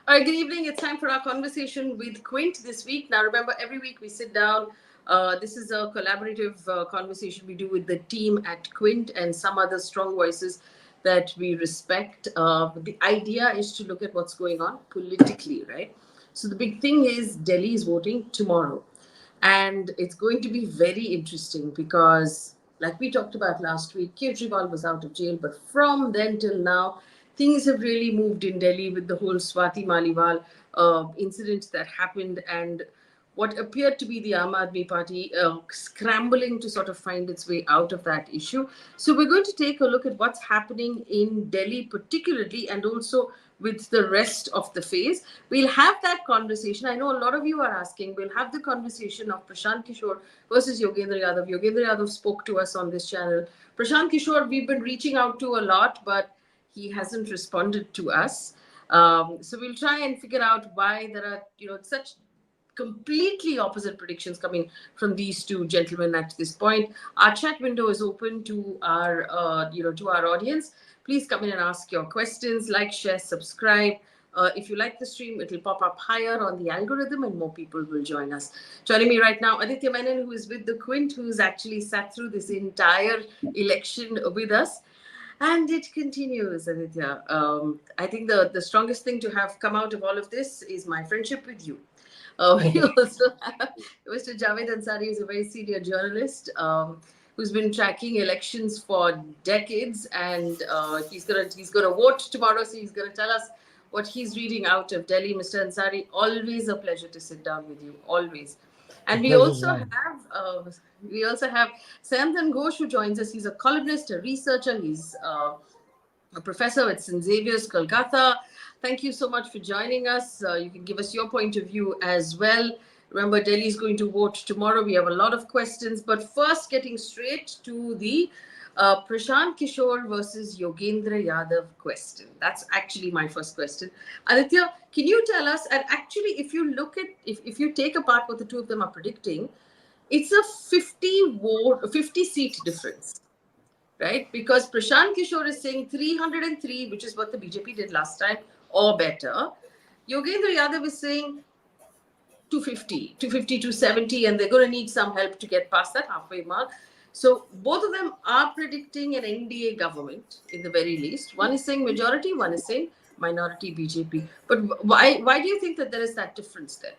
All right, good evening. It's time for our conversation with Quint this week. Now, remember, every week we sit down. This is a collaborative conversation we do with the team at Quint and some other strong voices that we respect. The idea is to look at what's going on politically, right? So, the big thing is Delhi is voting tomorrow. And it's going to be very interesting because, like we talked about last week, Kejriwal was out of jail, but from then till now, things have really moved in Delhi with the whole Swati Maliwal incident that happened and what appeared to be the Aam Aadmi Party scrambling to sort of find its way out of that issue. So we're going to take a look at what's happening in Delhi particularly and also with the rest of the phase. We'll have that conversation. I know a lot of you are asking. We'll have the conversation of Prashant Kishore versus Yogendra Yadav. Yogendra Yadav spoke to us on this channel. Prashant Kishore, we've been reaching out to a lot, but he hasn't responded to us. So we'll try and figure out why there are, such completely opposite predictions coming from these two gentlemen at this point. Our chat window is open to our, to our audience. Please come in and ask your questions, like, share, subscribe. If you like the stream, it'll pop up higher on the algorithm and more people will join us. Joining me right now, Aditya Menon, who is with the Quint, who's actually sat through this entire election with us. And it continues, Aditya. I think the strongest thing to have come out of all of this is my friendship with you. We also have Mr. Javed Ansari, who's a very senior journalist who's been tracking elections for decades, and he's gonna vote tomorrow, so he's gonna tell us what he's reading out of Delhi. Mr. Ansari, always a pleasure to sit down with you, always. And we also have Sayantan Ghosh who joins us. He's a columnist, a researcher. He's a professor at St. Xavier's, Kolkata. Thank you so much for joining us. You can give us your point of view as well. Remember, Delhi is going to vote tomorrow. We have a lot of questions, but first, getting straight to the Prashant Kishore versus Yogendra Yadav question. That's actually my first question. Aditya, can you tell us, and actually, if you look at, if you take apart what the two of them are predicting, it's a 50 seat difference, right? Because Prashant Kishore is saying 303, which is what the BJP did last time, or better. Yogendra Yadav is saying 250, 270, and they're going to need some help to get past that halfway mark. So both of them are predicting an NDA government, in the very least. One is saying majority, one is saying minority BJP. But why do you think that there is that difference there?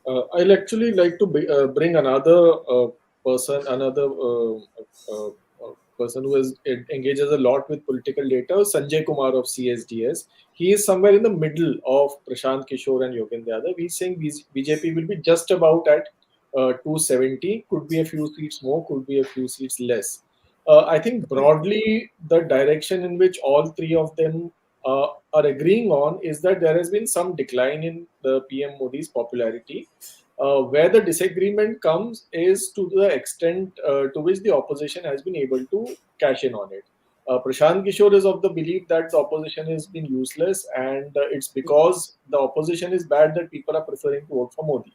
I'll actually like to bring another person, person who engages a lot with political data, Sanjay Kumar of CSDS. He is somewhere in the middle of Prashant Kishore and Yogendra Yadav. He's saying BJP will be just about at 270, could be a few seats more, could be a few seats less. I think broadly the direction in which all three of them are agreeing on is that there has been some decline in the PM Modi's popularity. Where the disagreement comes is to the extent to which the opposition has been able to cash in on it. Prashant Kishore is of the belief that the opposition has been useless and it's because the opposition is bad that people are preferring to vote for Modi.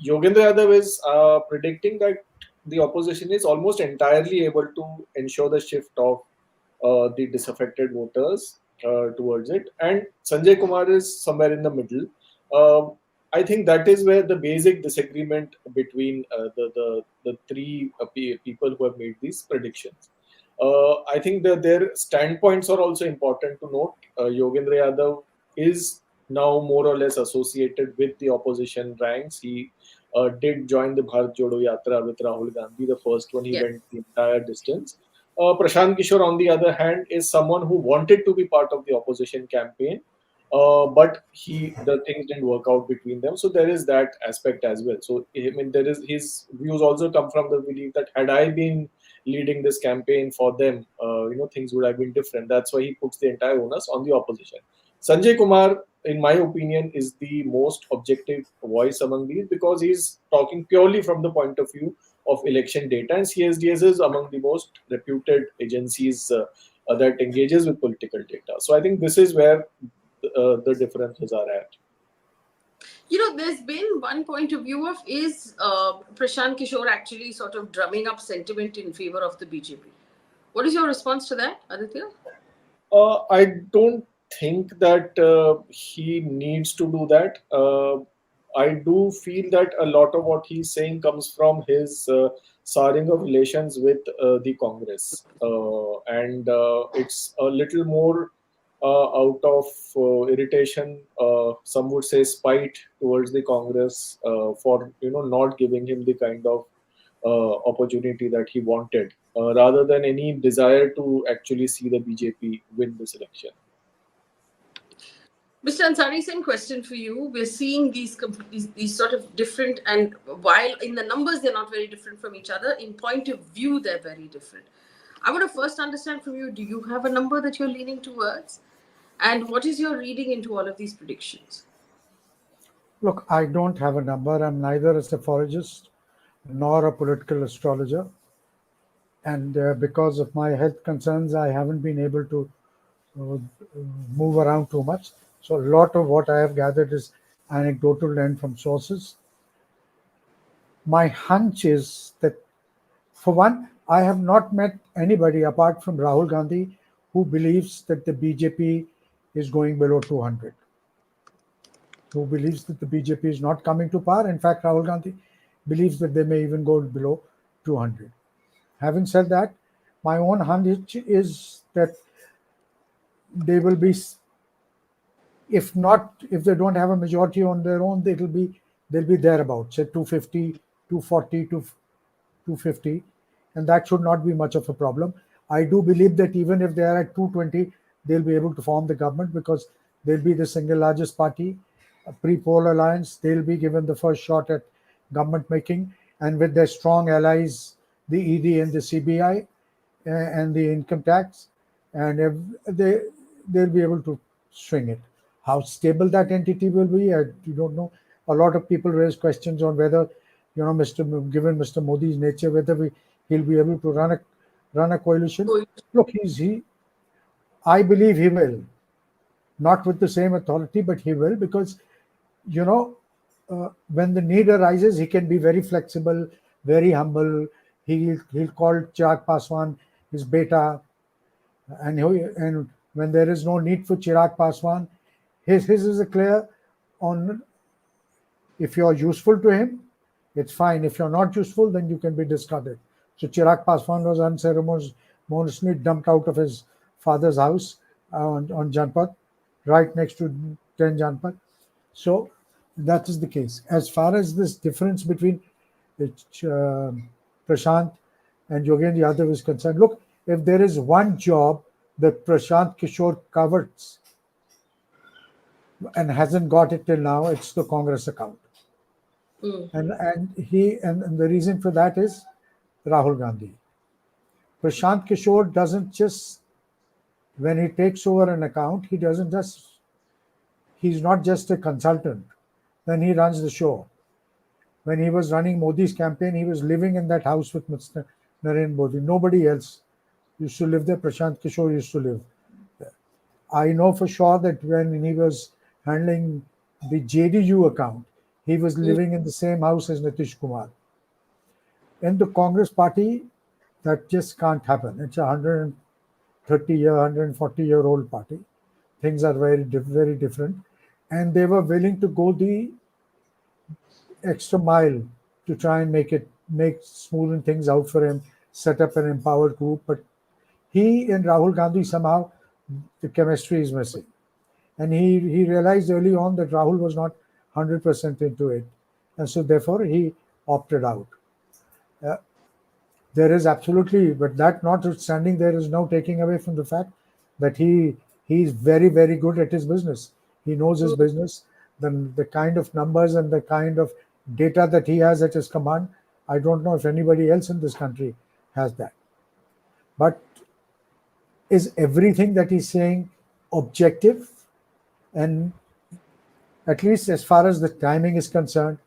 Yogendra Yadav is predicting that the opposition is almost entirely able to ensure the shift of the disaffected voters towards it. And Sanjay Kumar is somewhere in the middle. I think that is where the basic disagreement between the three people who have made these predictions. I think that their standpoints are also important to note. Yogendra Yadav is now more or less associated with the opposition ranks. He did join the Bharat Jodo Yatra with Rahul Gandhi, the first one. He went the entire distance. Prashant Kishore, on the other hand, is someone who wanted to be part of the opposition campaign, but the things didn't work out between them. So there is that aspect as well. So I mean, there is his views also come from the belief that had I been leading this campaign for them, things would have been different. That's why he puts the entire onus on the opposition. Sanjay Kumar, in my opinion, is the most objective voice among these because he's talking purely from the point of view of election data, and CSDS is among the most reputed agencies that engages with political data. So I think this is where the differences are at. There's been one point of view of is Prashant Kishore actually sort of drumming up sentiment in favor of the BJP. What is your response to that, Aditya? I don't think that he needs to do that. I do feel that a lot of what he's saying comes from his souring of relations with the Congress, and it's a little more out of irritation. Some would say spite towards the Congress for not giving him the kind of opportunity that he wanted, rather than any desire to actually see the BJP win this election. Mr. Ansari, same question for you. We're seeing these sort of different, and while in the numbers they're not very different from each other, in point of view they're very different. I want to first understand from you, do you have a number that you're leaning towards? And what is your reading into all of these predictions? Look, I don't have a number. I'm neither a psephologist nor a political astrologer. And because of my health concerns, I haven't been able to uh, move around too much. So a lot of what I have gathered is anecdotal and from sources. My hunch is that, for one, I have not met anybody apart from Rahul Gandhi who believes that the BJP is going below 200, who believes that the BJP is not coming to power. In fact, Rahul Gandhi believes that they may even go below 200. Having said that, my own hunch is that they will be, if they don't have a majority on their own, they'll be thereabouts, say 250, 240, 250, and that should not be much of a problem. I do believe that even if they are at 220, they'll be able to form the government because they'll be the single largest party, a pre-poll alliance. They'll be given the first shot at government making, and with their strong allies, the ED and the CBI and the income tax, and if they'll be able to swing it. How stable that entity will be, I don't know. A lot of people raise questions on whether, given Mr. Modi's nature, whether he'll be able to run a coalition. Look, I believe he will, not with the same authority, but he will, because when the need arises, he can be very flexible, very humble. He'll call Chirag Paswan his beta, and when there is no need for Chirag Paswan, his is a clear on, if you're useful to him, it's fine. If you're not useful, then you can be discarded. So Chirag Paswan was unceremoniously dumped out of his father's house on Janpat, right next to 10 Janpat. So that is the case. As far as this difference between Prashant and Yogendra Yadav is concerned, look, if there is one job that Prashant Kishore covets and hasn't got it till now, it's the Congress account. And the reason for that is Rahul Gandhi. Prashant Kishore doesn't just, when he takes over an account, he's not just a consultant. Then he runs the show. When he was running Modi's campaign, he was living in that house with Mr. Narendra Modi. Nobody else used to live there. Prashant Kishore used to live there. I know for sure that when he was handling the JDU account, he was living in the same house as Nitish Kumar. In the Congress party, that just can't happen. It's a 130-year, 140-year-old party. Things are very, very different. And they were willing to go the extra mile to try and make smoothen things out for him, set up an empowered group. But he and Rahul Gandhi, somehow the chemistry is missing. And he realized early on that Rahul was not 100% into it. And so therefore he opted out. There is absolutely, but that notwithstanding, there is no taking away from the fact that he's very, very good at his business. He knows his business, the kind of numbers and the kind of data that he has at his command. I don't know if anybody else in this country has that. But is everything that he's saying objective? And at least as far as the timing is concerned,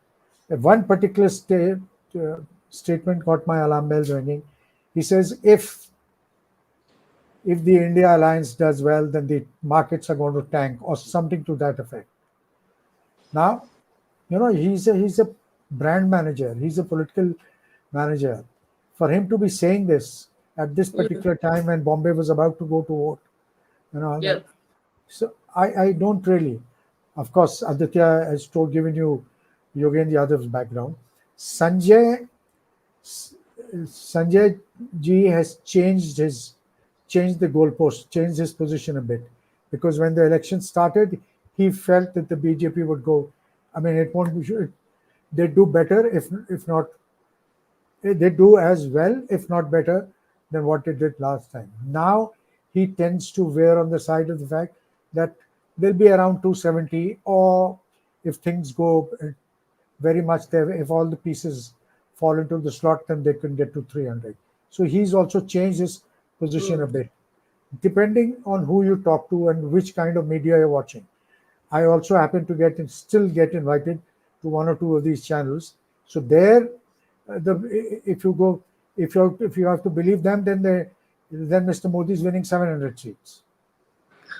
one particular statement got my alarm bells ringing. He says, if the India alliance does well, then the markets are going to tank, or something to that effect. Now, he's a brand manager. He's a political manager. For him to be saying this at this particular time when Bombay was about to go to vote, So I don't really. Of course, Aditya has told given you Yogendra Yadav's background. Sanjay Sanjay ji has changed the goalpost, changed his position a bit, because when the election started, he felt that the BJP would go. I mean, it won't. They do better if not they do as well, if not better, than what they did last time. Now he tends to veer on the side of the fact that they'll be around 270, or if things go very much there, if all the pieces fall into the slot, then they can get to 300. So he's also changed his position a Mm. bit, depending on who you talk to and which kind of media you're watching. I also happen to still get invited to one or two of these channels. So there, if you go, if you have to believe them, then Mr. Modi is winning 700 seats.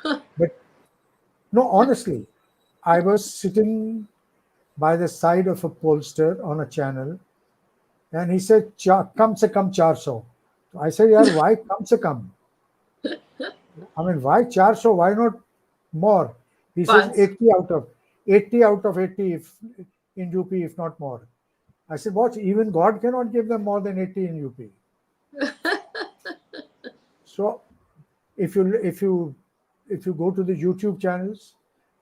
But no, honestly, I was sitting by the side of a pollster on a channel, and he said, "Kam se kam 400." I said, "Yaar, why kam se kam? I mean, why 400? Why not more?" He says, But 80 out of 80 if, in UP, if not more. I said, "Watch, even God cannot give them more than 80 in UP." So if you go to the YouTube channels,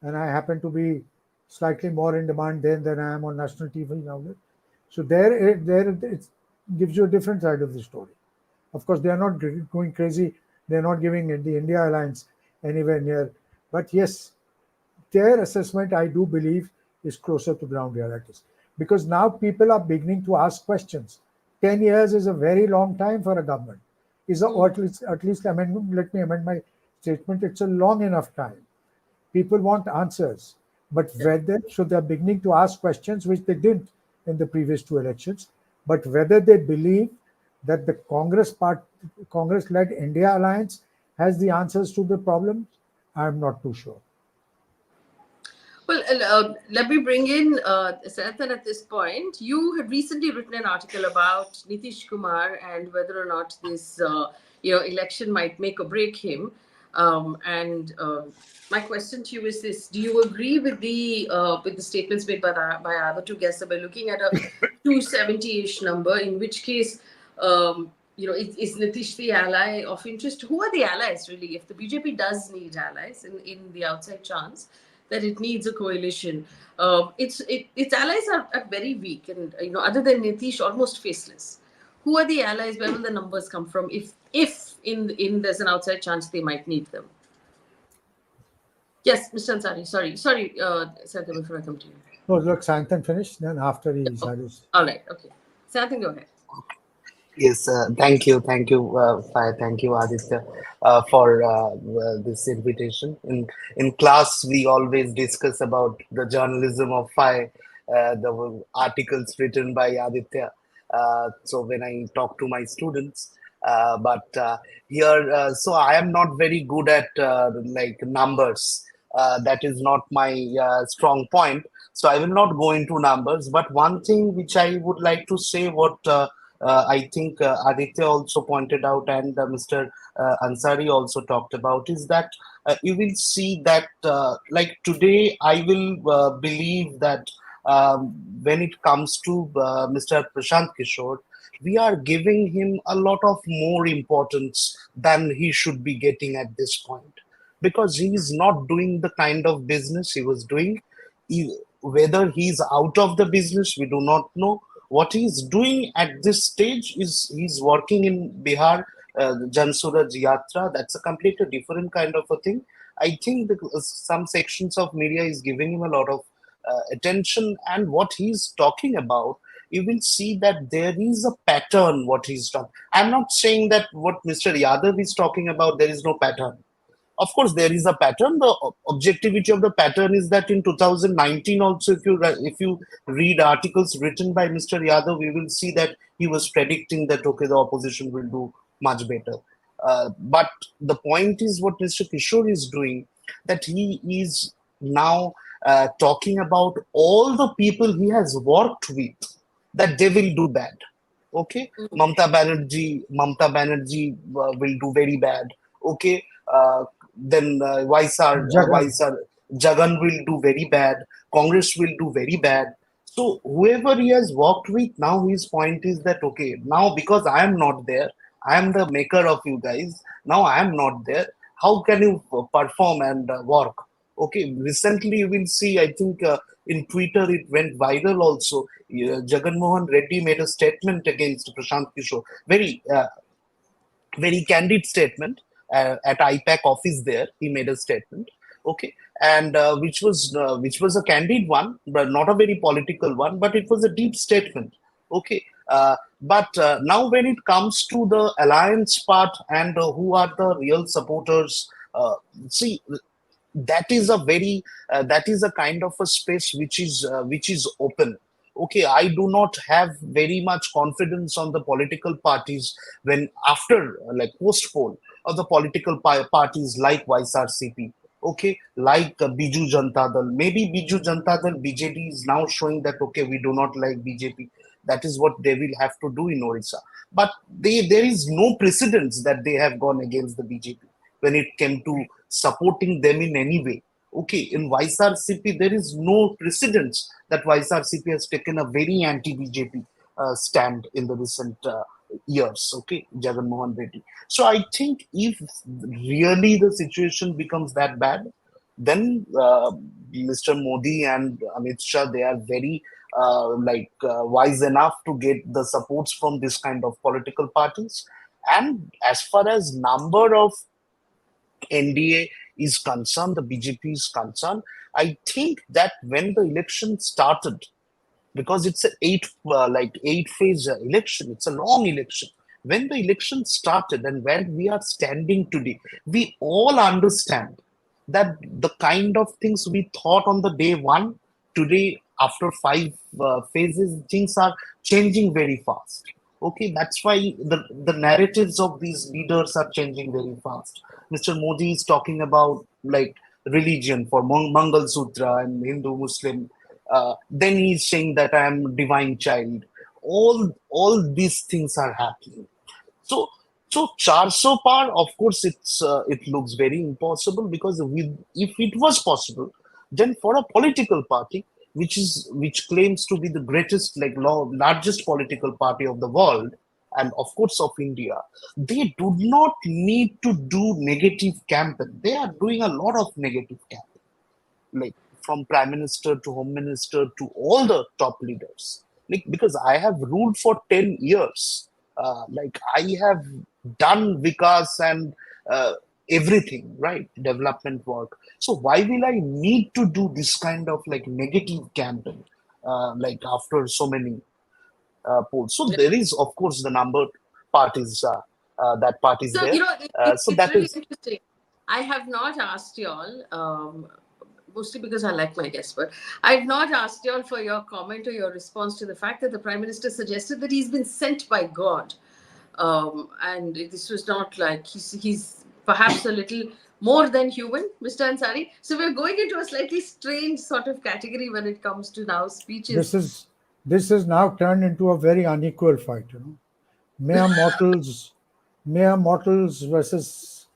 and I happen to be slightly more in demand then than I am on national TV now, so there it gives you a different side of the story. Of course, they are not going crazy. They are not giving the India Alliance anywhere near. But yes, their assessment, I do believe, is closer to ground realities. Because now people are beginning to ask questions. 10 years is a very long time for a government. Or at least let me amend my statement. It's a long enough time. People want answers. But whether, so they're beginning to ask questions which they didn't in the previous two elections. But whether they believe that the Congress-led India alliance has the answers to the problems, I'm not too sure. well, let me bring in Sayantan at this point. You had recently written an article about Nitish Kumar and whether or not this election might make or break him. And my question to you is this: do you agree with the statements made by other two guests about looking at a 270-ish number? In which case, is Nitish the ally of interest? Who are the allies really? If the BJP does need allies in the outside chance that it needs a coalition, its allies are very weak, and other than Nitish, almost faceless. Who are the allies? Where will the numbers come from? If in there's an outside chance they might need them. Yes, Mr. Ansari. Sorry, Sayantan, before I come to you. No, look, Sayantan finished, then after he Oh, had his. all right. Okay. Sayantan, go ahead. Yes, thank you, Faye, thank you, Aditya, for this invitation. In class, we always discuss about the journalism of Faye, the articles written by Aditya. So when I talk to my students, but here, so I am not very good at like numbers. That is not my strong point. So I will not go into numbers. But one thing which I would like to say, what I think Aditya also pointed out, and Mr. Ansari also talked about, is that you will see that, like today, I will believe that when it comes to Mr. Prashant Kishore, we are giving him a lot of more importance than he should be getting at this point, because he is not doing the kind of business he was doing. Whether he's out of the business, we do not know. What he's doing at this stage is he's working in Bihar, Jan Suraj Yatra. That's a completely different kind of a thing. I think that some sections of media is giving him a lot of attention, and what he's talking about, you will see that there is a pattern. What he's talking, I'm not saying that what Mr. Yadav is talking about, there is no pattern. Of course there is a pattern. The objectivity of the pattern is that in 2019 also, if you read articles written by Mr. Yadav, we will see that he was predicting that okay, the opposition will do much better. But the point is what Mr. Kishore is doing, that he is now talking about all the people he has worked with, that they will do bad. Okay, Mamta Banerjee will do very bad. Okay, then Jagan. Jagan will do very bad. Congress will do very bad. So whoever he has worked with, now his point is that okay, now because I am not there, I am the maker of you guys. Now I am not there. How can you perform and work? Okay, recently you will see. I think in Twitter it went viral also. Jagan Mohan Reddy made a statement against Prashant Kishore. Very candid statement at IPAC office. There, he made a statement. Okay, and which was a candid one, but not a very political one. But it was a deep statement. Okay, but now when it comes to the alliance part and who are the real supporters, see, that is a very that is a kind of a space which is open. Okay, I do not have very much confidence on the political parties when after like post poll of the political parties like YSRCP, okay, like Biju Janata Dal. Maybe Biju Janata Dal BJD is now showing that okay, we do not like BJP. That is what they will have to do in Orissa. But there is no precedence that they have gone against the BJP when it came to supporting them in any way. Okay, in YSRCP, there is no precedence that YSRCP has taken a very anti-BJP stand in the recent years. Okay, Jagan Mohan Reddy. So I think if really the situation becomes that bad, then Mr. Modi and Amit Shah, they are very wise enough to get the supports from this kind of political parties. And as far as number of NDA is concerned, the BJP is concerned, I think that when the election started, because it's an eight phase election, it's a long election. When the election started and where we are standing today, we all understand that the kind of things we thought on the day one, today after five phases, things are changing very fast. Okay, that's why the narratives of these leaders are changing very fast. Mr. Modi is talking about like religion for Mangal Sutra and Hindu Muslim. Then he's saying that I am divine child. All these things are happening. So so 400 par, of course, it looks very impossible because if it was possible, then for a political party which claims to be the greatest, like largest political party of the world, and of course of India, they do not need to do negative campaign. They are doing a lot of negative campaign, like from prime minister to home minister to all the top leaders. Like because I have ruled for 10 years, like I have done vikas and everything, right, development work. So why will I need to do this kind of like negative campaign, like after so many polls? So there is, of course, the number parties that parties So, there. So it's that really is interesting. I have not asked y'all, mostly because I like my guests, but I've not asked y'all for your comment or your response to the fact that the Prime Minister suggested that he's been sent by God. And this was not like he's perhaps a little more than human, Mr. Ansari. So we're going into a slightly strange sort of category when it comes to now speeches. This is now turned into a very unequal fight. Mere mortals, mere mortals versus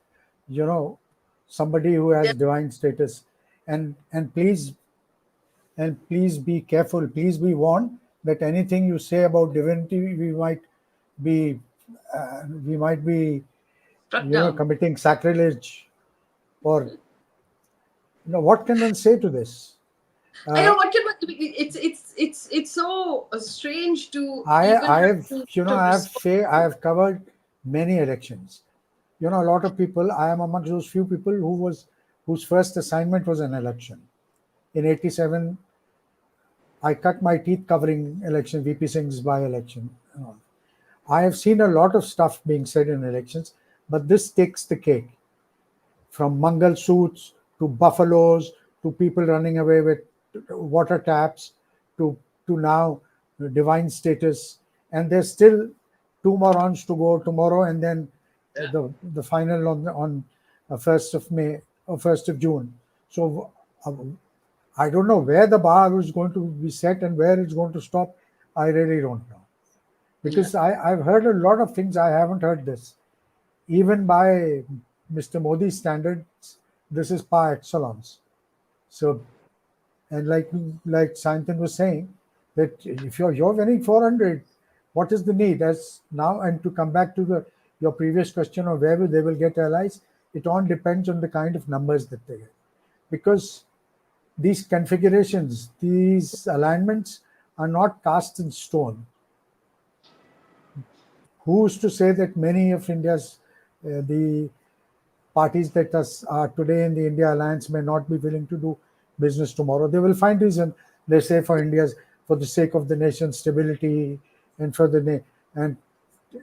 somebody who has divine status, and please be careful. Please be warned that anything you say about divinity, be we might be Struck down. committing sacrilege, or what can one say to this? I know what can it's so strange to I even I have covered many elections. A lot of people. I am amongst those few people whose first assignment was an election. In '87, I cut my teeth covering election, VP Singh's by-election. I have seen a lot of stuff being said in elections, but this takes the cake. From Mangal suits to buffaloes to people running away with water taps to now divine status, and there's still 2 more rounds to go tomorrow, and then the final on 1st of May or 1st of June. So I don't know where the bar is going to be set and where it's going to stop. I really don't know, because I've heard a lot of things. I haven't heard this, even by Mr. Modi's standards, this is par excellence. So, and like Sayantan was saying, that if you're winning 400, what is the need? As now, and to come back to your previous question of where they will get allies, it all depends on the kind of numbers that they get, because these configurations, these alignments are not cast in stone. Who's to say that many of India's the parties that are today in the India alliance may not be willing to do business tomorrow? They will find reason. They say for the sake of the nation's stability, and for the and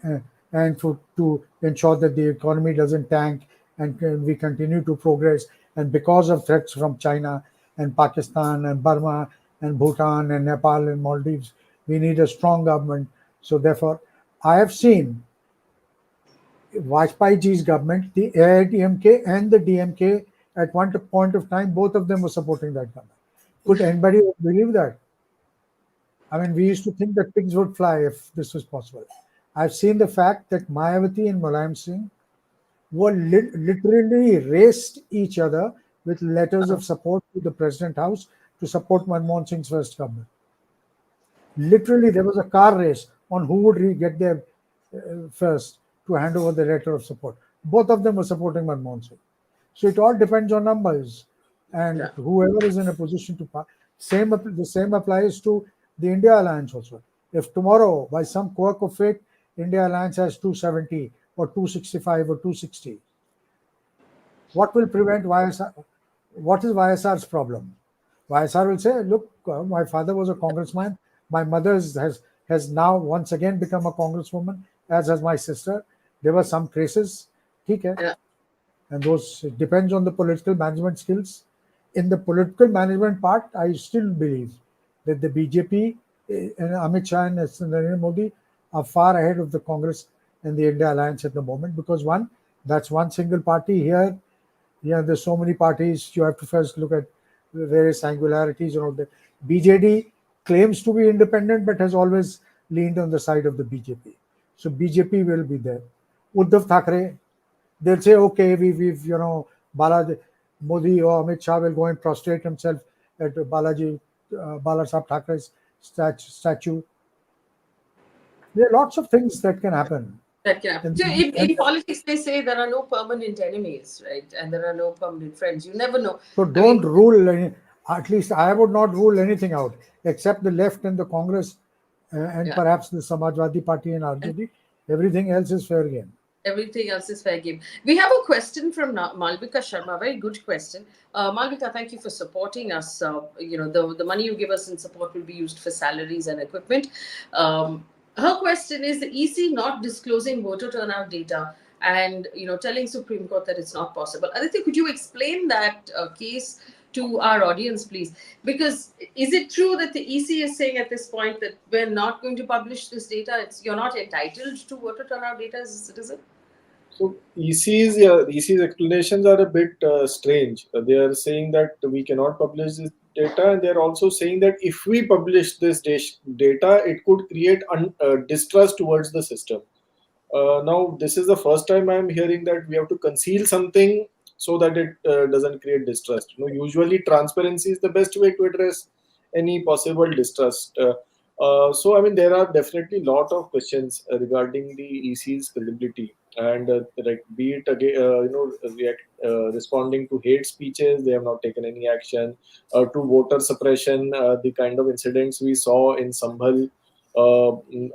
uh, and to ensure that the economy doesn't tank, and we continue to progress. And because of threats from China and Pakistan and Burma and Bhutan and Nepal and Maldives, we need a strong government. So therefore, I have seen Vajpayee ji's government, the AIDMK and the DMK, at one point of time, both of them were supporting that government. Could anybody believe that? I mean, we used to think that pigs would fly if this was possible. I've seen the fact that Mayawati and Mulayam Singh were literally raced each other with letters of support to the President House to support Manmohan Singh's first government. Literally, there was a car race on who would get there first to hand over the letter of support. Both of them were supporting Manmohan Singh. So it all depends on numbers, and Yeah. whoever is in a position to the same applies to the India alliance also. If tomorrow, by some quirk of fate, India alliance has 270 or 265 or 260, what will prevent YSR? What is YSR's problem? YSR will say, look, my father was a congressman. My mother has now once again become a congresswoman, as has my sister. There were some traces. Okay. Yeah. And those, it depends on the political management skills. In the political management part, I still believe that the BJP and Amit Shah and Narendra Modi are far ahead of the Congress and the India alliance at the moment, because one, that's one single party. Here, yeah, there's so many parties. You have to first look at the various angularities and all that. BJD claims to be independent, but has always leaned on the side of the BJP. So BJP will be there. Uddhav Thackeray, they'll say, okay, we've Balaji, Modi or Amit Shah will go and prostrate himself at Bala Sahib Thackeray's statue. There are lots of things that can happen. That can happen. And, So and in politics, they say there are no permanent enemies, right? And there are no permanent friends. You never know. so I don't mean, rule any, at least I would not rule anything out except the left and the Congress and yeah. perhaps the Samajwadi Party and RJD. Everything else is fair game. Everything else is fair game. We have a question from Malvika Sharma. Very good question. Malvika, thank you for supporting us. The money you give us in support will be used for salaries and equipment. Her question is the EC not disclosing voter turnout data and telling Supreme Court that it's not possible. Aditya, could you explain that case to our audience, please? Because is it true that the EC is saying at this point that we're not going to publish this data? You're not entitled to voter turnout data as a citizen? So EC's explanations are a bit strange. They are saying that we cannot publish this data, and they are also saying that if we publish this data, it could create distrust towards the system. Now, this is the first time I am hearing that we have to conceal something so that it doesn't create distrust. Usually transparency is the best way to address any possible distrust. So, I mean, there are definitely a lot of questions regarding the EC's credibility, and be it again, responding to hate speeches, they have not taken any action. To voter suppression, the kind of incidents we saw in Sambhal.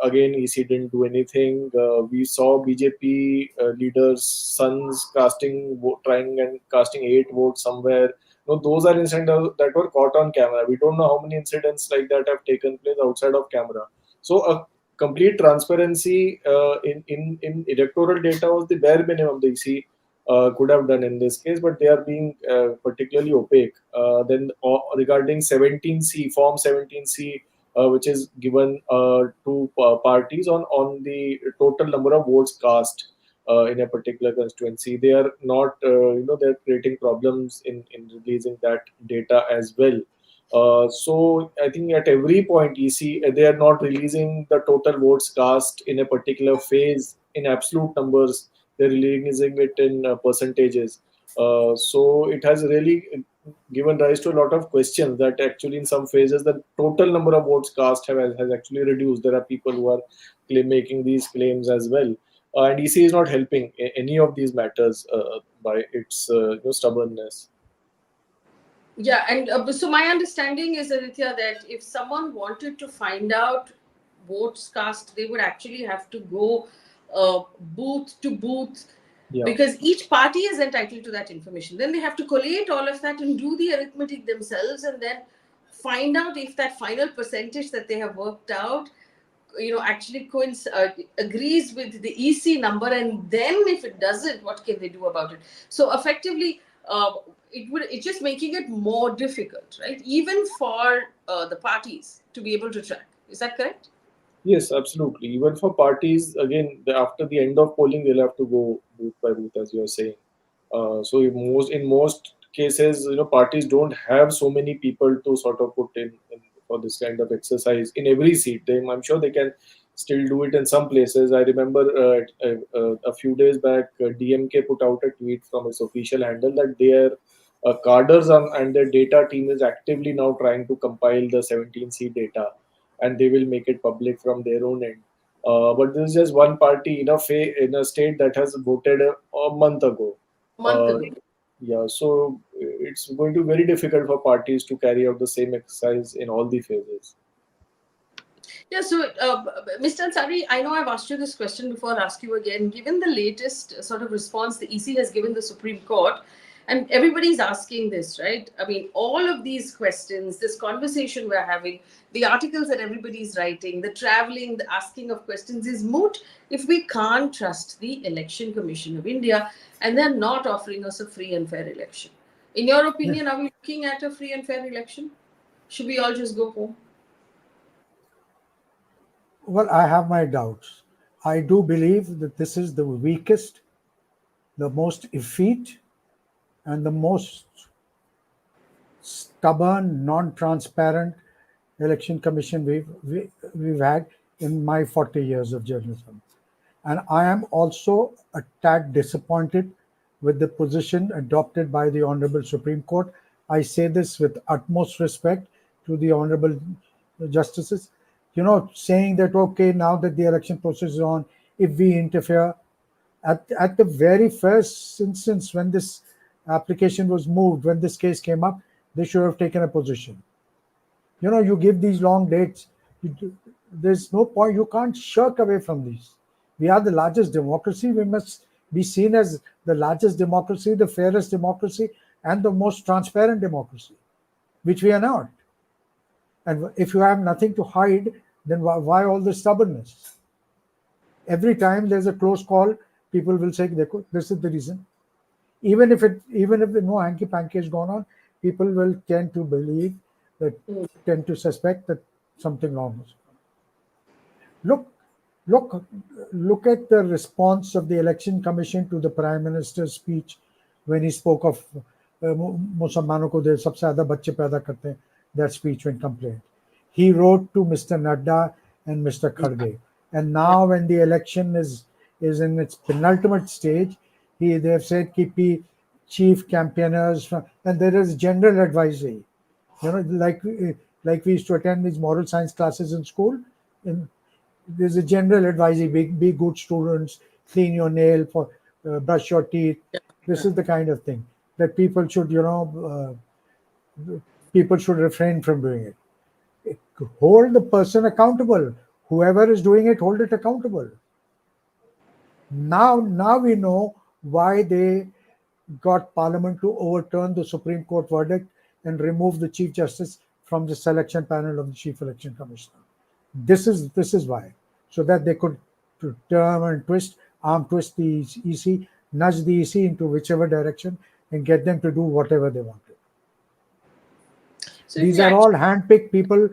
Again, EC didn't do anything. We saw BJP leaders' sons trying and casting 8 votes somewhere. Those are incidents that were caught on camera. We don't know how many incidents like that have taken place outside of camera. So a complete transparency in electoral data was the bare minimum the EC could have done in this case, but they are being particularly opaque. Then regarding 17C, Form 17C, which is given to parties on the total number of votes cast in a particular constituency. They are not, they're creating problems in releasing that data as well. So I think at every point, EC, they are not releasing the total votes cast in a particular phase in absolute numbers. they're releasing it in percentages. So it has really given rise to a lot of questions that actually in some phases the total number of votes cast has actually reduced. There are people who are making these claims as well. And EC is not helping any of these matters by its stubbornness. Yeah, and so my understanding is, Aditya, that if someone wanted to find out votes cast, they would actually have to go booth to booth, Yeah. because each party is entitled to that information. Then they have to collate all of that and do the arithmetic themselves, and then find out if that final percentage that they have worked out, actually agrees with the EC number, and then if it doesn't, what can they do about it? So effectively, it's just making it more difficult, right? Even for the parties to be able to track. Is that correct? Yes, absolutely. Even for parties, again, after the end of polling, they'll have to go booth by booth, as you're saying. So in most cases, parties don't have so many people to sort of put in for this kind of exercise in every seat. I'm sure they can still do it in some places. I remember a few days back, DMK put out a tweet from its official handle that their cadres and their data team is actively now trying to compile the 17 seat data, and they will make it public from their own end. But this is just one party in a state that has voted a month ago. A month Uh, ago. yeah, so it's going to be very difficult for parties to carry out the same exercise in all the phases. Yeah, so Mr. Ansari, I know I've asked you this question before, I'll ask you again. Given the latest sort of response the EC has given the Supreme Court, and everybody's asking this, right? I mean, all of these questions, this conversation we're having, the articles that everybody's writing, the traveling, the asking of questions is moot if we can't trust the Election Commission of India, and they're not offering us a free and fair election. In your opinion, are we looking at a free and fair election? Should we all just go home? Well, I have my doubts. I do believe that this is the weakest, the most effete, and the most stubborn, non-transparent election commission we've had in my 40 years of journalism. And I am also a tad disappointed with the position adopted by the Honorable Supreme Court. I say this with utmost respect to the Honorable Justices. Saying that, okay, now that the election process is on, if we interfere, at the very first instance when this application was moved, when this case came up, they should have taken a position. You give these long dates, there's no point, you can't shirk away from these. We are the largest democracy, we must be seen as the largest democracy, the fairest democracy, and the most transparent democracy, which we are not. And if you have nothing to hide, then why all the stubbornness? Every time there's a close call, people will say, this is the reason. Even if no hanky panky is going on, people will tend to believe that, tend to suspect that something wrong is. Look at the response of the Election Commission to the Prime Minister's speech when he spoke of Musalmanों को दे सबसे ज़्यादा बच्चे पैदा करते हैं. That speech when complained. He wrote to Mr. Nadda and Mr. Kharge. And now when the election is in its penultimate stage, they have said keep chief campaigners, and there is general advisory. Like we used to attend these moral science classes in school. There's a general advisory: be good students, clean your nail, brush your teeth. This is the kind of thing that people should, people should refrain from doing it. Hold the person accountable. Whoever is doing it, hold it accountable. Now we know why they got Parliament to overturn the Supreme Court verdict and remove the Chief Justice from the selection panel of the Chief Election Commissioner. This is why, so that they could turn and arm twist the EC, nudge the EC into whichever direction, and get them to do whatever they wanted. So these are all handpicked people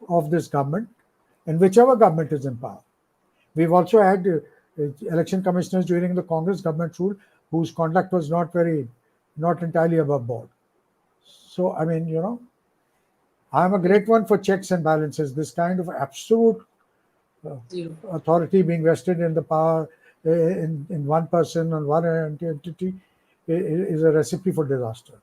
of this government, and whichever government is in power. We've also had election commissioners during the Congress government rule whose conduct was not entirely above board. So, I mean, I'm a great one for checks and balances. This kind of absolute authority being vested in the power in one person and one entity is a recipe for disaster.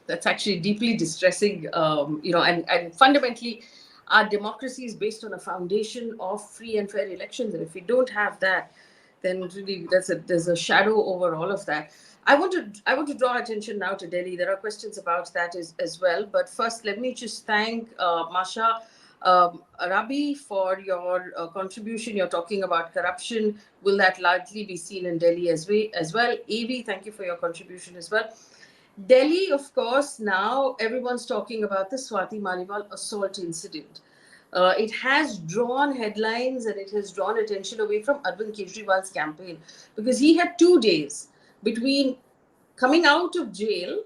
That's actually deeply distressing, and fundamentally, our democracy is based on a foundation of free and fair elections. And if we don't have that, then really there's a shadow over all of that. I want to draw attention now to Delhi. There are questions about that as well. But first, let me just thank Masha Rabi for your contribution. You're talking about corruption. Will that largely be seen in Delhi as well? Avi, thank you for your contribution as well. Delhi, of course, now everyone's talking about the Swati Maliwal assault incident. It has drawn headlines and it has drawn attention away from Arvind Kejriwal's campaign, because he had 2 days between coming out of jail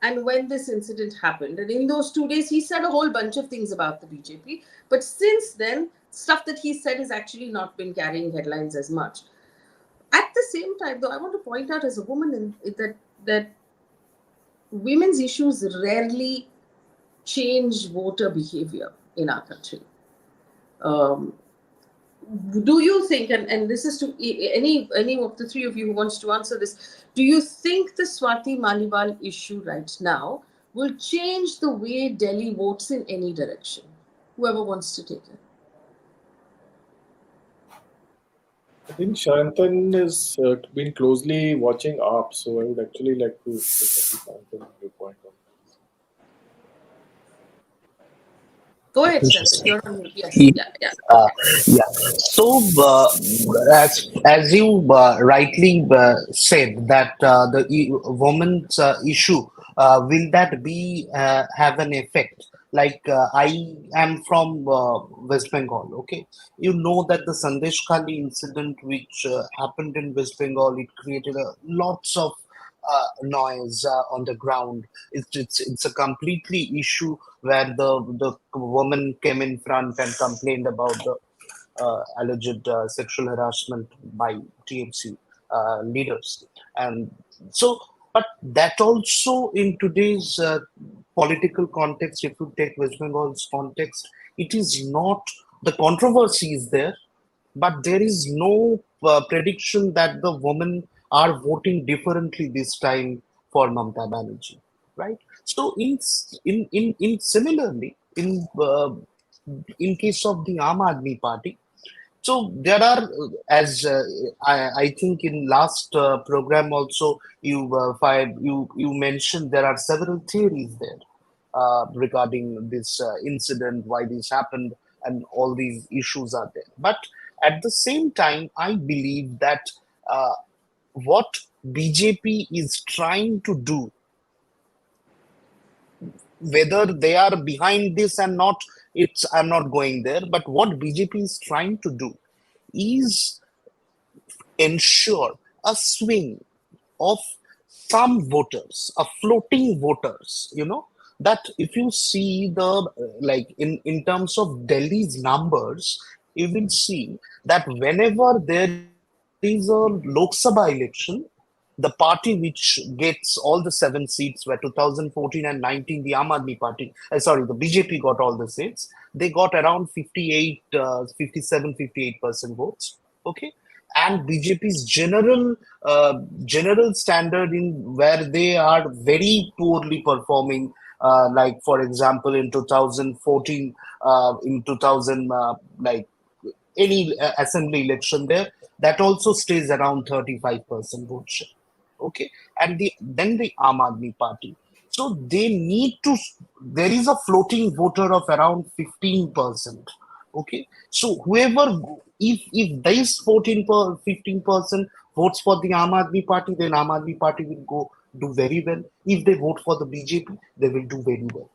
and when this incident happened. And in those 2 days, he said a whole bunch of things about the BJP. But since then, stuff that he said has actually not been carrying headlines as much. At the same time, though, I want to point out as a woman that women's issues rarely change voter behavior in our country. Do you think, and this is to any of the three of you who wants to answer this, do you think the Swati Maliwal issue right now will change the way Delhi votes in any direction? Whoever wants to take it. I think Sayantan has been closely watching AAP, so I would actually like to take Sayantan's viewpoint on this. Go ahead, Sayantan. You're on mute. Yes. Yeah. Yeah. So, as you rightly said, that the woman's issue, will that be have an effect? Like, I am from West Bengal. Okay, you know that the Sandesh Khali incident, which happened in West Bengal, it created lots of noise on the ground. It's a completely issue where the woman came in front and complained about the alleged sexual harassment by TMC leaders. And so, but that also in today's political context, if you take West Bengal's context, it is not, the controversy is there, but there is no prediction that the women are voting differently this time for Mamata Banerjee, right? So in similarly in case of the Aam Aadmi Party, so there are, as I think in last program also you mentioned, there are several theories there regarding this incident, why this happened, and all these issues are there. But at the same time, I believe that what BJP is trying to do, whether they are behind this and not, I'm not going there. But what BJP is trying to do is ensure a swing of some voters, a floating voters, that if you see the, like in terms of Delhi's numbers, you will see that whenever there is a Lok Sabha election, the party which gets all the 7 seats, where 2014 and 19 the Aam Aadmi Party, the BJP got all the seats, they got around 57-58% votes. Okay, and BJP's general standard, in where they are very poorly performing, like for example in 2014, in 2000, like any assembly election there, that also stays around 35% vote share. Okay, and then the Aam Aadmi Party. So they need to. There is a floating voter of around 15%. Okay, so whoever, if these 15% votes for the Aam Aadmi Party, then Aam Aadmi Party will do very well. If they vote for the BJP, they will do very well.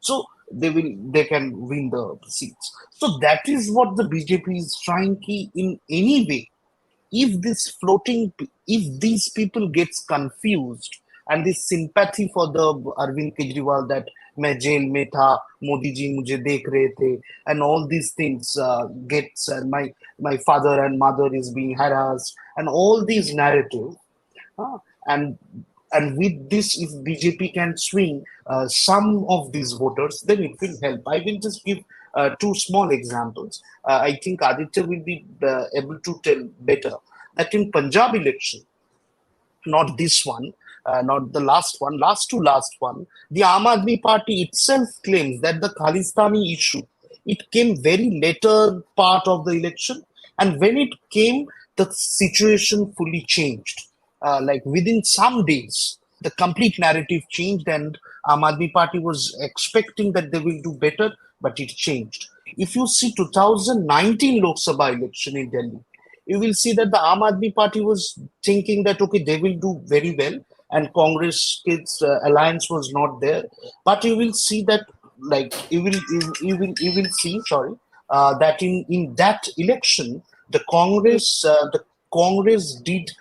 So they can win the seats. So that is what the BJP is trying to, in any way. If these people gets confused, and this sympathy for the Arvind Kejriwal, that मैं jail में था, मोदी जी मुझे देख रहे थे, and all these things gets, my father and mother is being harassed, and all these narratives, and with this, if BJP can swing some of these voters, then it will help. I will just give two small examples. I think Aditya will be able to tell better that in Punjab election, not this one, not the last one, last one, the Aam Aadmi Party itself claims that the Khalistani issue, it came very later part of the election, and when it came, the situation fully changed. Like within some days, the complete narrative changed, and Aam Aadmi Party was expecting that they will do better, but it changed. If you see 2019 Lok Sabha election in Delhi, you will see that the Aam Aadmi Party was thinking that okay, they will do very well, and Congress its alliance was not there. But you will see that, like you will see, sorry, that in that election, the Congress did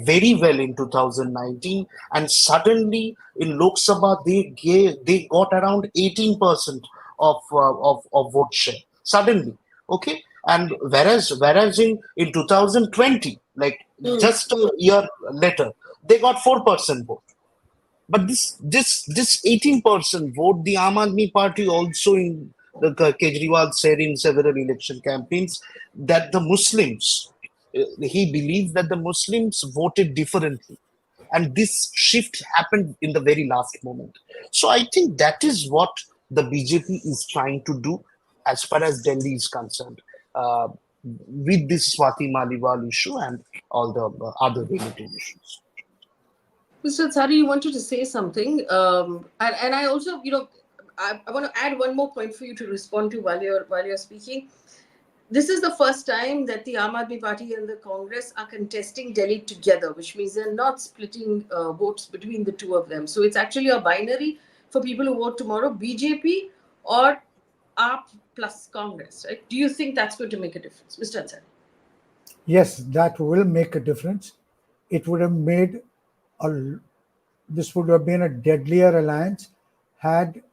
very well in 2019, and suddenly in Lok Sabha they got around 18% of vote share suddenly. Okay, and whereas in 2020, like just a year later, they got 4% vote. But this 18% vote, the Aam Aadmi Party also in the Kejriwal said in several election campaigns that the Muslims, he believes that the Muslims voted differently, and this shift happened in the very last moment. So I think that is what the BJP is trying to do as far as Delhi is concerned, uh, with this Swati Maliwal issue and all the other related issues. Mr. Ansari, you wanted to say something, and I also, I want to add one more point for you to respond to while you're speaking. This is the first time that the Aam Aadmi Party and the Congress are contesting Delhi together, which means they're not splitting votes between the two of them. So it's actually a binary for people who vote tomorrow: BJP or AAP plus Congress. Right? Do you think that's going to make a difference, Mr. Ansari? Yes, that will make a difference. It would have made this would have been a deadlier alliance had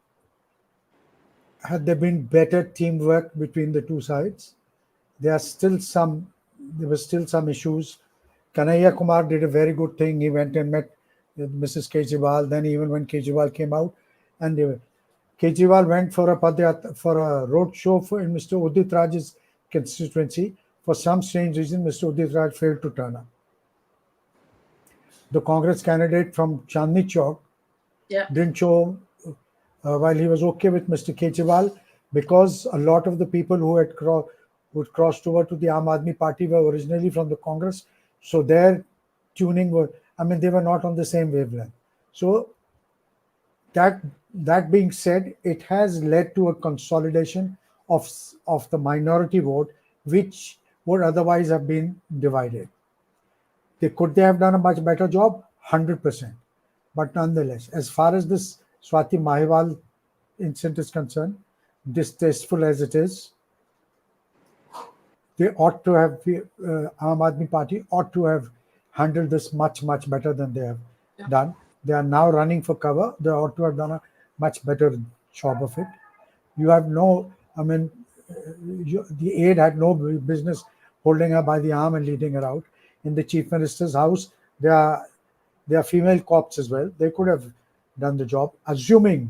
there been better teamwork between the two sides. There were still some issues. Kanhaiya Kumar did a very good thing. He went and met Mrs. Kejriwal. Then even when Kejriwal came out, and Kejriwal went for a road show in Mr. Udit Raj's constituency. For some strange reason, Mr. Udit Raj failed to turn up. The Congress candidate from Chandni Chowk didn't show while he was okay with Mr. Kejriwal, because a lot of the people who crossed over to the Aam Aadmi Party were originally from the Congress, so their tuning they were not on the same wavelength. So that being said, it has led to a consolidation of the minority vote, which would otherwise have been divided. Could they have done a much better job? 100%. But nonetheless, as far as this Swati Mahewal incident is concerned, distasteful as it is, they ought to have, Aam Aadmi Party ought to have handled this much, much better than they have done. They are now running for cover. They ought to have done a much better job of it. You have the aide had no business holding her by the arm and leading her out. In the Chief Minister's house, there are female cops as well. They could have done the job, assuming,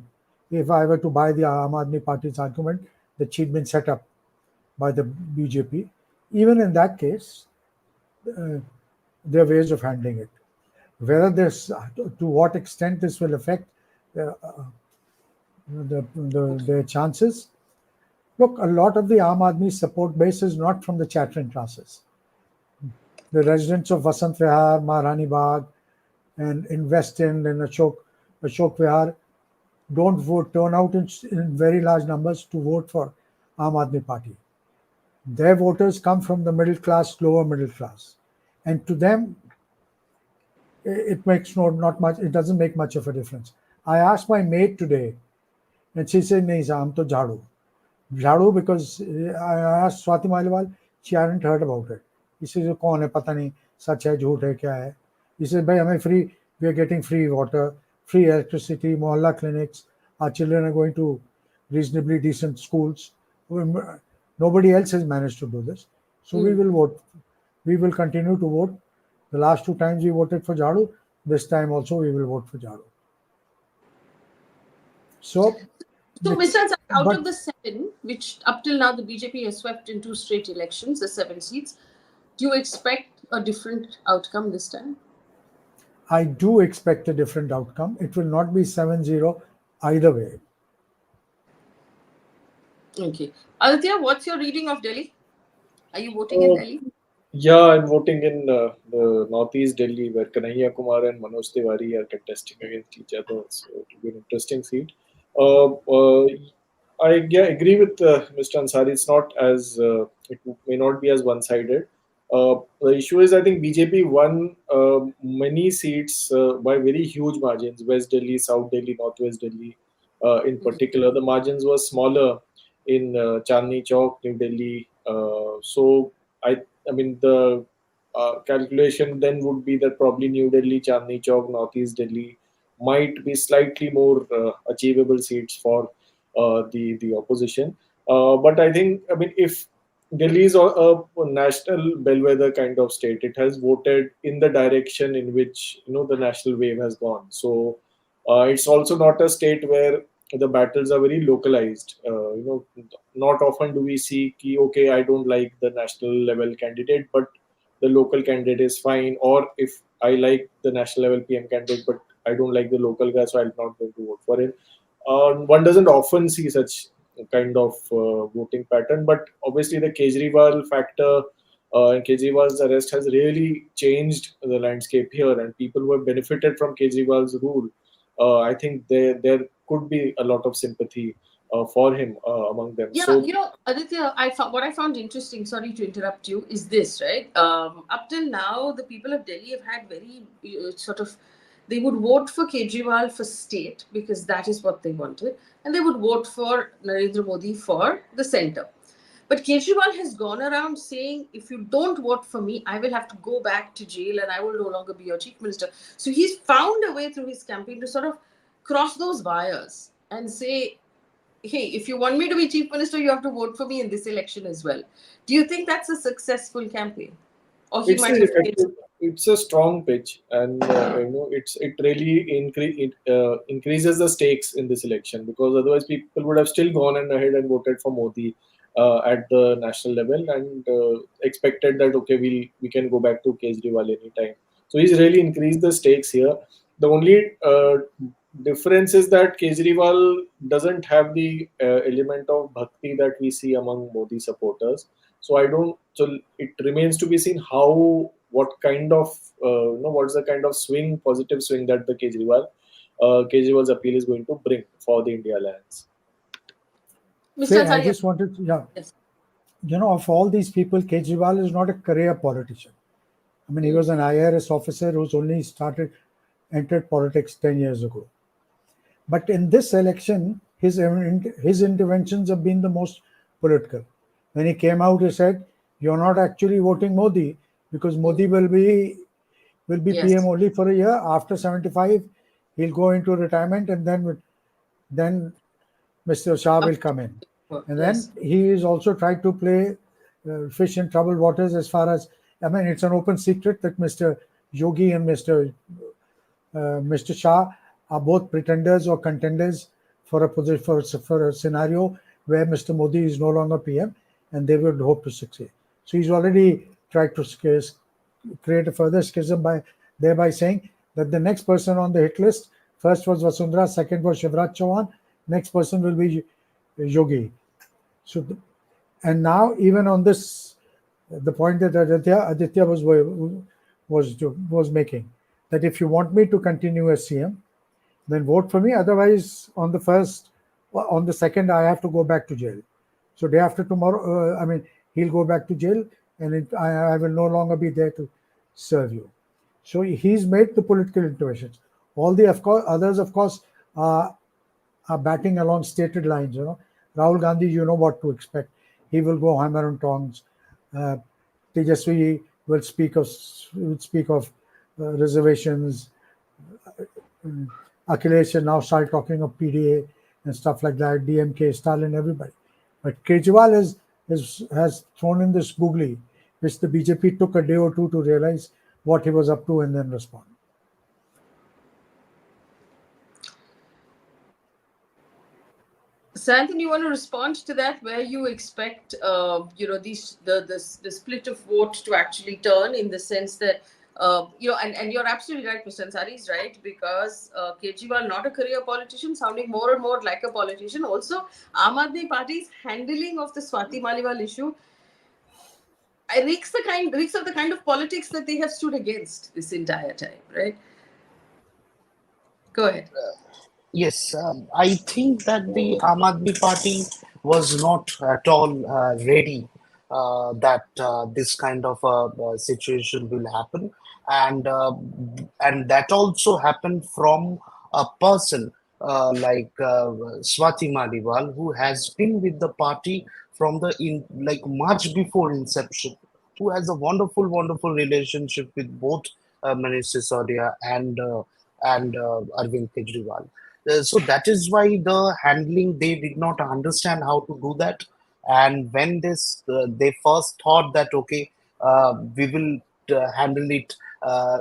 if I were to buy the Aam Aadmi Party's argument, that she'd been set up by the BJP. Even in that case, there are ways of handling it. Whether to what extent this will affect the chances. Look, a lot of the Aam Aadmi support base is not from the chattering classes. The residents of Vasant Vihar, Maharani Bagh, and in West End and Ashok Vihar don't turn out in very large numbers to vote for Aam Aadmi Party. Their voters come from the middle class, lower middle class, and to them, it makes not much. It doesn't make much of a difference. I asked my maid today, and she said, "Nahi, hum to jhadu," because I asked Swati Maliwal, she hadn't heard about it. He says, "Kaun hai, pata nahi, sach hai, jhoot hai, kya hai?" He says, we are getting free water, free electricity, mohalla clinics. Our children are going to reasonably decent schools. Nobody else has managed to do this. So we will vote. We will continue to vote. The last two times we voted for Jhadu. This time also we will vote for Jhadu. So Mr. Ansari, out But of the 7, which up till now the BJP has swept in 2 straight elections, the 7 seats, do you expect a different outcome this time? I do expect a different outcome. It will not be 7-0 either way. Okay. Aditya, what's your reading of Delhi? Are you voting in Uh, Delhi? yeah, I'm voting in the Northeast Delhi, where Kanhaiya Kumar and Manoj Tiwari are contesting against each other. So it will be an interesting seat. Uh, uh, I agree with Mr. Ansari. It's not as it may not be as one-sided. The issue is, I think BJP won many seats by very huge margins. West Delhi, South Delhi, Northwest Delhi, in particular, the margins were smaller in Chandni Chowk, New Delhi. So I mean the calculation then would be that probably New Delhi, Chandni Chowk, Northeast Delhi might be slightly more achievable seats for the opposition. But I mean, if Delhi is a national bellwether kind of state, it has voted in the direction in which the national wave has gone. So it's also not a state where the battles are very localized. Not often do we see ki, okay, I don't like the national level candidate, but the local candidate is fine. Or if I like the national level PM candidate, but I don't like the local guy, so I'm not going to vote for him. One doesn't often see such kind of voting pattern, but obviously the Kejriwal factor and Kejriwal's arrest has really changed the landscape here, and people who have benefited from Kejriwal's rule, I think there could be a lot of sympathy for him among them. Yeah, So Aditya, what I found interesting, sorry to interrupt you, is this, right? Up till now, the people of Delhi have had very sort of, they would vote for Kejriwal for state because that is what they wanted, and they would vote for Narendra Modi for the center. But Kejriwal has gone around saying, if you don't vote for me, I will have to go back to jail and I will no longer be your chief minister. So he's found a way through his campaign to sort of cross those wires and say, hey, if you want me to be chief minister, you have to vote for me in this election as well. Do you think that's a successful campaign? Or he it's might a have effective, failed? it's a strong pitch, and it really increases the stakes in this election, because otherwise people would have still gone and ahead and voted for Modi at the national level, and expected that okay, we can go back to Kejriwal anytime. So he's really increased the stakes here. The only difference is that Kejriwal doesn't have the element of bhakti that we see among Modi supporters. So I don't. So it remains to be seen what kind of what's the kind of positive swing that the Kejriwal's appeal is going to bring for the India Alliance. Mr. Faye, I Ansari, just wanted to, yeah, yes. of all these people, Kejriwal is not a career politician. I mean, he was an IRS officer who's only entered politics 10 years ago. But in this election, his interventions have been the most political. When he came out, he said, "You're not actually voting Modi because Modi will be Yes. PM only for a year. After 75, he'll go into retirement, and then Mr. Shah will come in." And then Yes. he is also tried to play fish in troubled waters as far as, I mean, it's an open secret that Mr. Yogi and Mr. Shah are both pretenders or contenders for a position for a scenario where Mr. Modi is no longer PM, and they would hope to succeed. So he's already tried to create a further schism by thereby saying that the next person on the hit list, first was Vasundhara, second was Shivraj Chauhan, next person will be Yogi. So, and now even on this, the point that Aditya was making, that if you want me to continue as CM, then vote for me. Otherwise, on the second, I have to go back to jail. So day after tomorrow, he'll go back to jail, and I will no longer be there to serve you. So he's made the political interventions. All the others, of course, are batting along stated lines. Rahul Gandhi, you know what to expect. He will go hammer and tongs. Tejasvi will speak of reservations. Akhilesh will now start talking of PDA and stuff like that. DMK, Stalin, everybody. But Kejriwal has thrown in this googly, which the BJP took a day or two to realize what he was up to and then respond. Sayantan, you want to respond to that? Where you expect, the split of vote to actually turn, in the sense that, and you're absolutely right, Mr. Ansari is right, because Kejriwal, not a career politician, sounding more and more like a politician. Also, Aam Aadmi Party's handling of the Swati Maliwal issue reeks of the kind of politics that they have stood against this entire time, right? Go ahead. Yes, I think that the Aam Aadmi Party was not at all ready that this kind of situation will happen, and that also happened from a person like Swati Maliwal, who has been with the party from the in like much before inception, who has a wonderful, wonderful relationship with both Manish Sisodia and Arvind Kejriwal. So that is why the handling, they did not understand how to do that. And when they first thought that okay, we will handle it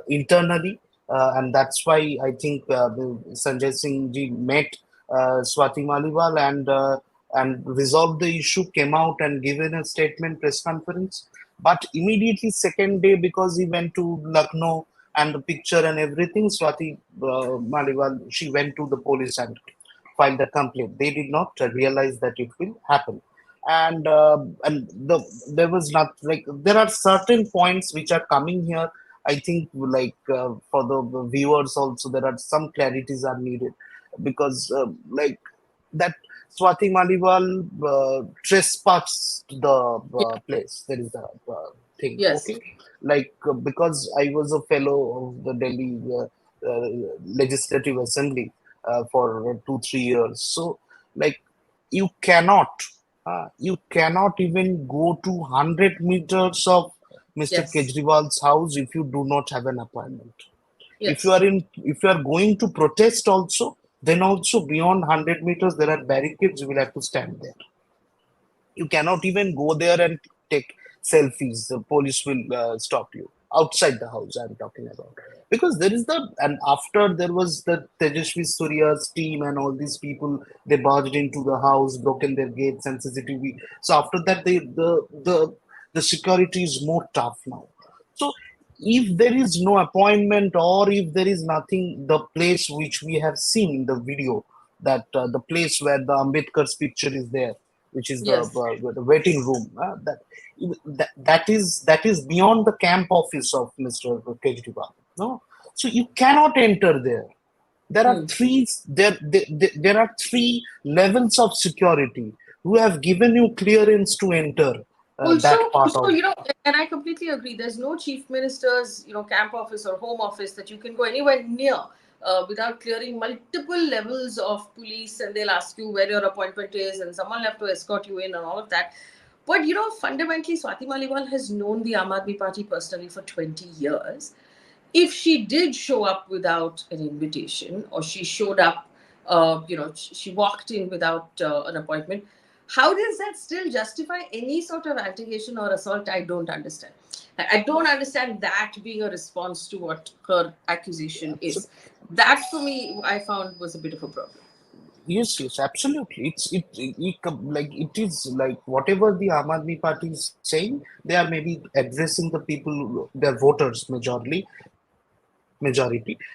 internally, and that's why I think Sanjay Singh ji met Swati Maliwal and resolved the issue, came out and given a statement press conference. But immediately second day, because he went to Lucknow and the picture and everything, Swati Maliwal, she went to the police and filed a complaint. They did not realize that it will happen. There was not like, there are certain points which are coming here. I think like for the viewers also, there are some clarities are needed, because like that Swati Maliwal trespassed the Yeah. place. There is the thing. Yes. Okay, like because I was a fellow of the Delhi Legislative Assembly for 2 3 years. So like you cannot even go to 100 meters of Mr. Yes. Kejriwal's house if you do not have an appointment. Yes. If you are going to protest also, then also beyond 100 meters there are barricades. You will have to stand there. You cannot even go there and take selfies. The police will stop you outside the house. I'm talking about, because there is the, and after there was the Tejashvi Surya's team and all these people, they barged into the house, broken their gates and CCTV. So after that, the security is more tough now. So if there is no appointment, or if there is nothing, the place which we have seen in the video, that the place where the Ambedkar's picture is there, which is Yes. the waiting room, that is beyond the camp office of Mr. Kejriwal. No, so you cannot enter there. There are Hmm. there are three levels of security who have given you clearance to enter that part Also, of. and I completely agree. There's no chief minister's, camp office or home office that you can go anywhere near without clearing multiple levels of police, and they'll ask you where your appointment is, and someone will have to escort you in, and all of that. But fundamentally, Swati Maliwal has known the Aam Aadmi Party personally for 20 years. If she did show up without an invitation, or she showed up, she walked in without an appointment, how does that still justify any sort of allegation or assault? I don't understand. I don't understand that being a response to what her accusation So is. That, for me, I found was a bit of a problem. yes, yes, absolutely. Like it is like whatever the Aam Aadmi Party is saying, they are maybe addressing the people, their voters majority.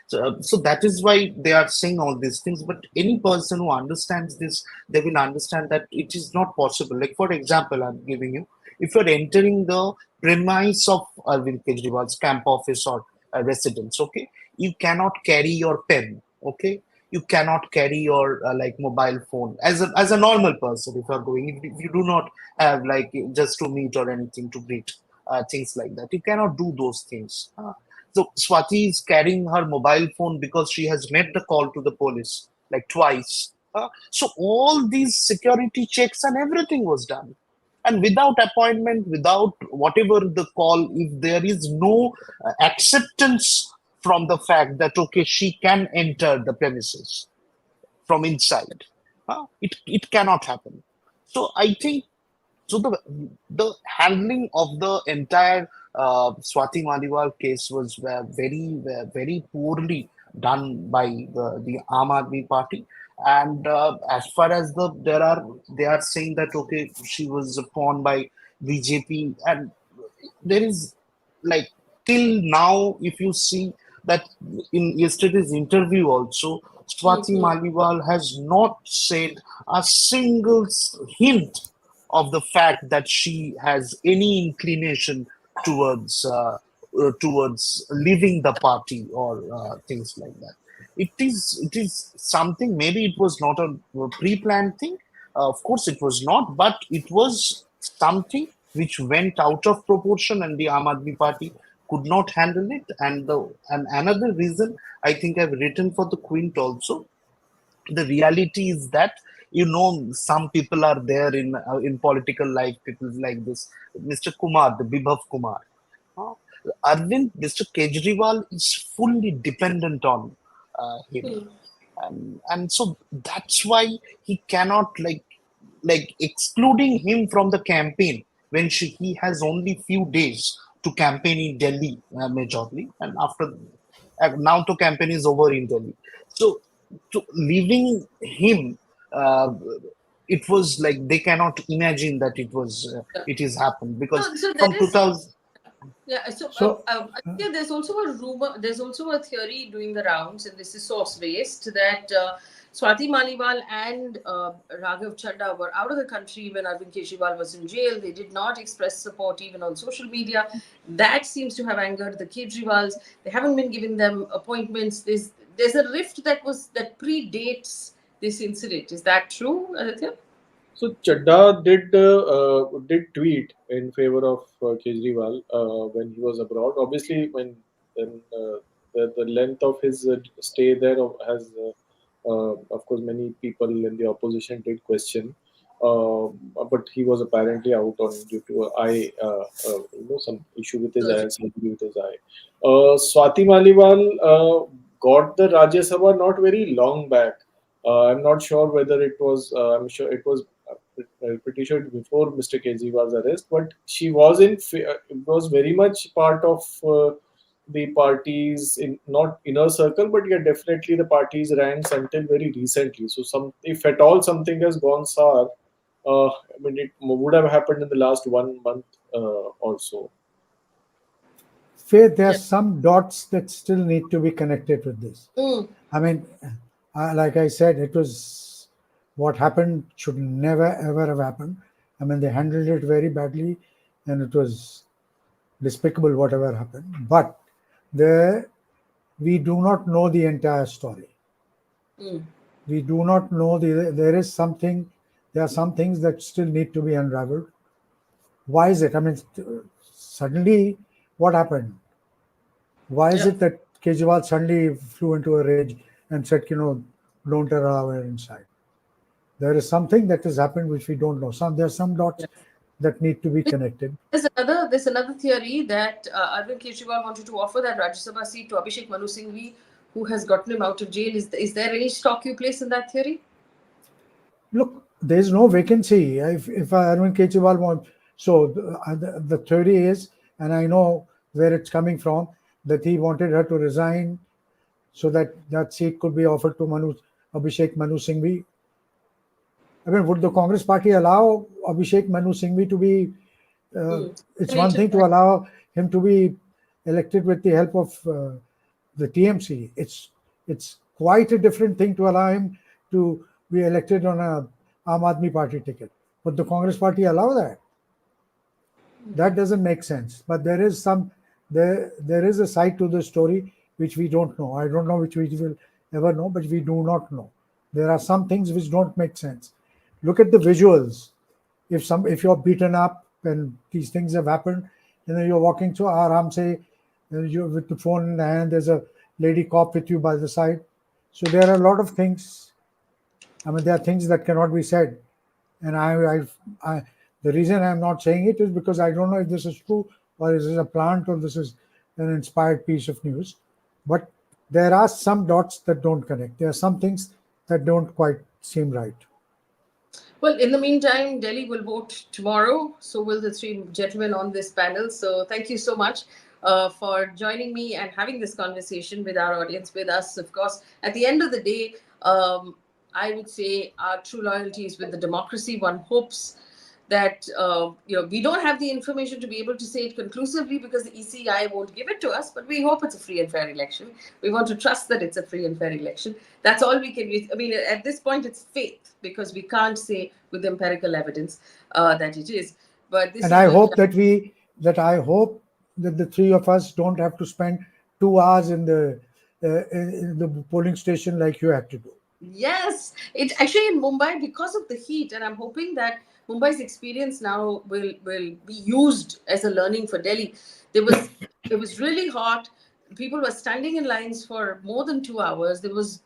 So that is why they are saying all these things. But any person who understands this, they will understand that it is not possible. Like for example, I'm giving you, if you're entering the premise of Arvind Kejriwal's camp office or residence, okay, you cannot carry your pen, okay. You cannot carry your like mobile phone as a normal person. If you're going, if you do not have like just to meet or anything to greet, things like that, you cannot do those things. So Swati is carrying her mobile phone because she has made the call to the police like twice. So all these security checks and everything was done. And without appointment, without whatever the call, if there is no acceptance from the fact that okay, she can enter the premises from inside, it cannot happen. So I think so the handling of the entire Swati Maliwal case was very poorly done by the Aam Aadmi Party, And as far as they are saying that okay, she was pawned by BJP, and there is like till now, if you see that in yesterday's interview also, Swati Mhm. Maliwal has not said a single hint of the fact that she has any inclination towards towards leaving the party or things like that. It is something. Maybe it was not a pre-planned thing. Of course, it was not, but it was something which went out of proportion, and the Aam Aadmi Party could not handle it. And another reason I think I've written for the Quint also. The reality is that some people are there in political life. People like this, Mr. Kumar, the Bibhav Kumar. Uh, Mr. Kejriwal is fully dependent on him, Mhm. and so that's why he cannot like excluding him from the campaign when he has only few days to campaign in Delhi majorly, and after now the campaign is over in Delhi. So to leaving him, uh, it was like they cannot imagine that Yeah. it is happened because So there from is. 2000. Yeah, so So, Aditya, there's also a rumor, there's also a theory doing the rounds, and this is source based, that Swati Maliwal and Raghav Chadda were out of the country when Arvind Kejriwal was in jail. They did not express support even on social media. That seems to have angered the Kejriwals. They haven't been giving them appointments. There's a rift that predates this incident. Is that true, Aditya? So Chadda did tweet in favor of Kejriwal when he was abroad. Obviously, then the length of his stay there of course, many people in the opposition did question. But he was apparently out on due to some issue with his eye, surgery with his eye. Swati Maliwal got the Rajya Sabha not very long back. I'm not sure whether it was. I'm sure it was pretty sure before Mr. Kejriwal's arrest, but she was was very much part of the party's in not inner circle, but yeah, definitely the party's ranks until very recently. So if at all something has gone sour, I mean it would have happened in the last 1 month or so. Faye, there are Yeah. some dots that still need to be connected with this. Mm. I mean, like I said, it was what happened should never ever have happened. I mean, they handled it very badly, and it was despicable whatever happened. But there, we do not know the entire story. Mm. We do not know there is something. There are some things that still need to be unraveled. Why is it? I mean, suddenly, what happened? Why is Yeah. it that Kejriwal suddenly flew into a rage and said, don't allow her inside? There is something that has happened which we don't know. There are some dots that need to be connected. There's another theory that Arvind Kejriwal wanted to offer that Rajya Sabha seat to Abhishek Manu Singhvi, who has gotten him out of jail. Is there any stock you place in that theory? Look, there is no vacancy. If Arvind Kejriwal wants, so the theory is, and I know where it's coming from, that he wanted her to resign so that that seat could be offered to Abhishek Manu Singhvi. I mean, would the Congress party allow Abhishek Manu Singhvi to be? Hmm. It's one Nature thing to that. allow him to be elected with the help of the TMC. It's quite a different thing to allow him to be elected on a Aam Aadmi Party ticket. Would the Congress party allow that? That doesn't make sense. But there is a side to the story which we don't know. I don't know which we will ever know, but we do not know. There are some things which don't make sense. Look at the visuals. If you're beaten up and these things have happened, you're walking through Aram, say you with the phone in the hand, there's a lady cop with you by the side. So there are a lot of things. I mean, there are things that cannot be said. And the reason I'm not saying it is because I don't know if this is true or is this a plant or this is an inspired piece of news. But there are some dots that don't connect. There are some things that don't quite seem right. Well, in the meantime, Delhi will vote tomorrow. So will the three gentlemen on this panel. So thank you so much for joining me and having this conversation with our audience, with us. Of course, at the end of the day, I would say our true loyalty is with the democracy. One hopes that we don't have the information to be able to say it conclusively because the ECI won't give it to us, but we hope it's a free and fair election. We want to trust that it's a free and fair election. That's all we can. I mean, at this point, it's faith because we can't say with empirical evidence that it is. But this And is I really hope I hope that the three of us don't have to spend 2 hours in the polling station like you had to do. Yes, it's actually in Mumbai because of the heat, and I'm hoping that Mumbai's experience now will be used as a learning for Delhi. There was it was really hot. People were standing in lines for more than 2 hours. There was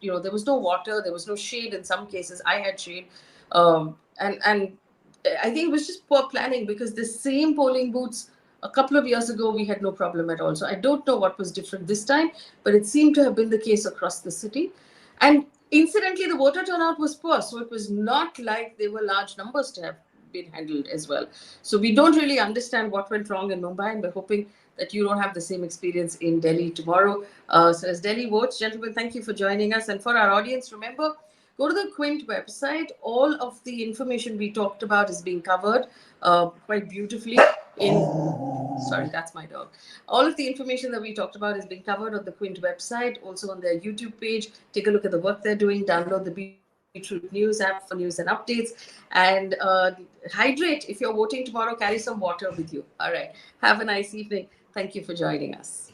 no water, there was no shade in some cases. I had shade, and I think it was just poor planning because the same polling booths a couple of years ago we had no problem at all. So I don't know what was different this time, but it seemed to have been the case across the city. And incidentally, the voter turnout was poor, so it was not like there were large numbers to have been handled as well. So we don't really understand what went wrong in Mumbai, and we're hoping that you don't have the same experience in Delhi tomorrow. So as Delhi votes, gentlemen, thank you for joining us. And for our audience, remember, go to the Quint website. All of the information we talked about is being covered quite beautifully sorry, that's my dog. All of the information that we talked about is being covered on the Quint website, also on their YouTube page. Take a look at the work they're doing. Download the Beetroot News app for news and updates. And hydrate. If you're voting tomorrow, carry some water with you. All right. Have a nice evening. Thank you for joining us.